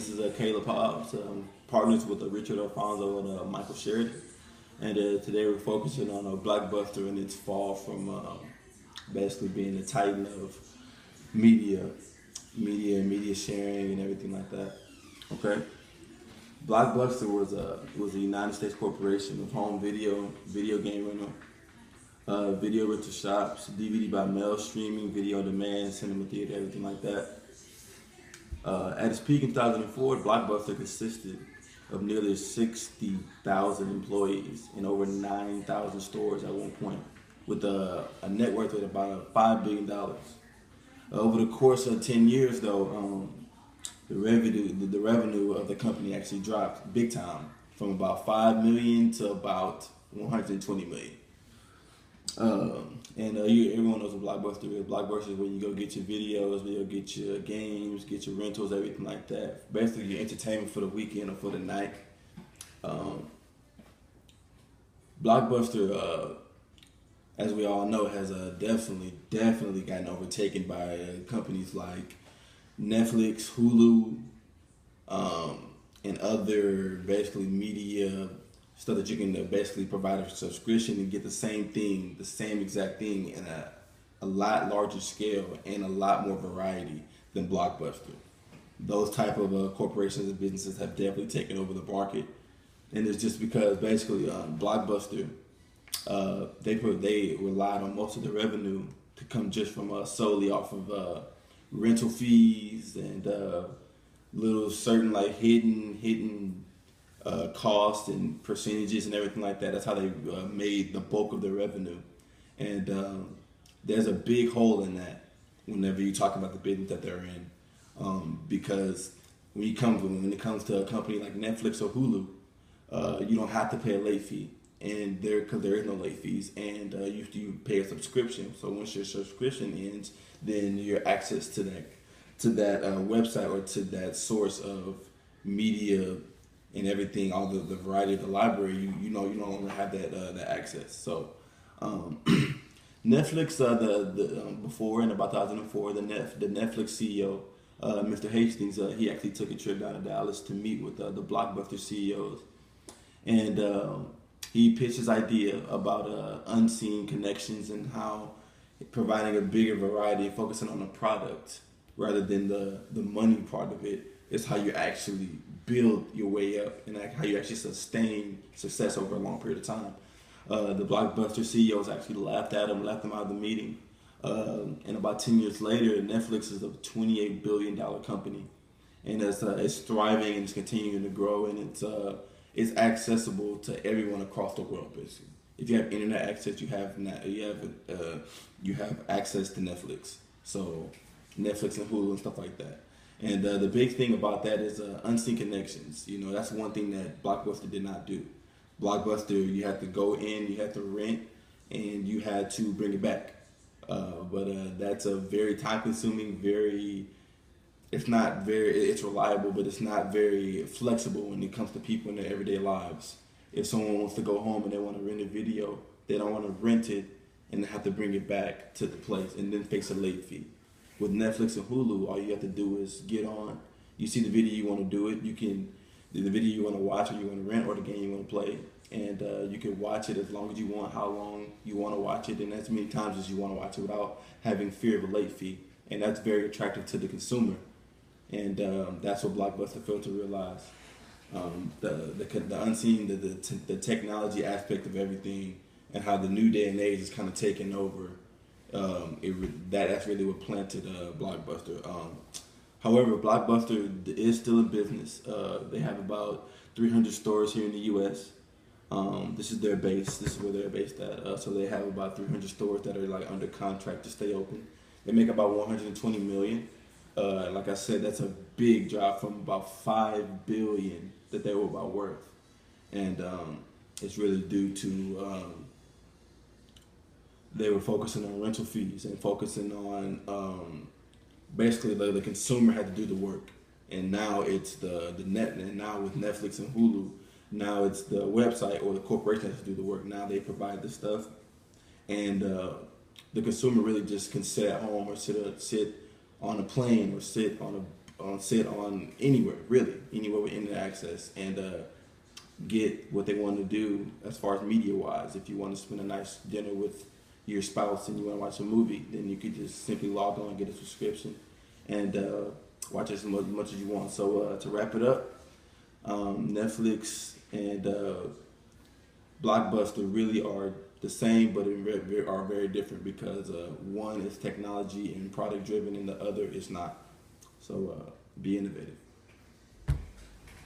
This is Caleb Hobbs, partners with Richard Alfonso and Michael Sheridan. And today we're focusing on Blockbuster and its fall from basically being the titan of media, media sharing and everything like that. Okay, Blockbuster was a United States corporation of home video game rental, video rental shops, DVD by mail, streaming, video on demand, cinema theater, everything like that. At its peak in 2004, Blockbuster consisted of nearly 60,000 employees in over 9,000 stores at one point, with a net worth of about $5 billion. Over the course of 10 years, though, the revenue of the company actually dropped big time, from about 5 million to about 120 million. Everyone knows what Blockbuster is. Blockbuster is where you go get your videos, where you get your games, get your rentals, everything like that. Basically, your entertainment for the weekend or for the night. Blockbuster, as we all know, has definitely gotten overtaken by companies like Netflix, Hulu, and other basically media stuff that you can basically provide a subscription and get the same thing, the same exact thing in a lot larger scale and a lot more variety than Blockbuster. Those type of corporations and businesses have definitely taken over the market, and it's just because basically Blockbuster they relied on most of the revenue to come just from solely off of rental fees and little certain like hidden cost and percentages and everything like that. That's how they made the bulk of their revenue. And there's a big hole in that whenever you talk about the business that they're in. Because when it comes to a company like Netflix or Hulu, you don't have to pay a late fee. And because there is no late fees, and you pay a subscription. So once your subscription ends, then your access to that website or to that source of media and everything, all the variety of the library, you no longer have that access. So Netflix, before in about 2004, the Netflix CEO, Mr. Hastings, he actually took a trip down to Dallas to meet with the Blockbuster CEOs, and he pitched his idea about unseen connections and how providing a bigger variety, focusing on the product rather than the money part of it, is how you actually build your way up and how you actually sustain success over a long period of time. The Blockbuster CEOs actually laughed at him, left him out of the meeting. And about 10 years later, Netflix is a $28 billion company, and it's thriving and it's continuing to grow, and it's accessible to everyone across the world. Basically, if you have internet access, you have access to Netflix. So Netflix and Hulu and stuff like that. And the big thing about that is unseen connections. That's one thing that Blockbuster did not do. Blockbuster, you had to go in, you had to rent, and you had to bring it back. But that's a very time-consuming, it's reliable, but it's not very flexible when it comes to people in their everyday lives. If someone wants to go home and they want to rent a video, they don't want to rent it and have to bring it back to the place and then face a late fee. With Netflix and Hulu, all you have to do is get on. You see the video you want to do it. You can the video you want to watch, or you want to rent, or the game you want to play, and you can watch it as long as you want, how long you want to watch it, and as many times as you want to watch it without having fear of a late fee. And that's very attractive to the consumer. And that's what Blockbuster failed to realize. The unseen, the technology aspect of everything, and how the new day and age is kind of taking over. That's really what planted Blockbuster. However, Blockbuster is still in business. They have about 300 stores here in the U.S. This is their base. This is where they're based at. So they have about 300 stores that are like under contract to stay open. They make about 120 million. Like I said, that's a big drop from about 5 billion that they were about worth, and it's really due to they were focusing on rental fees and focusing on basically the consumer had to do the work, and now it's the net, and now with Netflix and Hulu, now it's the website or the corporation has to do the work. Now they provide the stuff, and the consumer really just can sit at home or sit on a plane or sit on on sit on anywhere, really, anywhere with internet access, and get what they want to do as far as media wise. If you want to spend a nice dinner with your spouse and you want to watch a movie, then you could just simply log on and get a subscription and watch it as much as you want. So to wrap it up, Netflix and Blockbuster really are the same, but are very different because one is technology and product driven, and the other is not. So be innovative.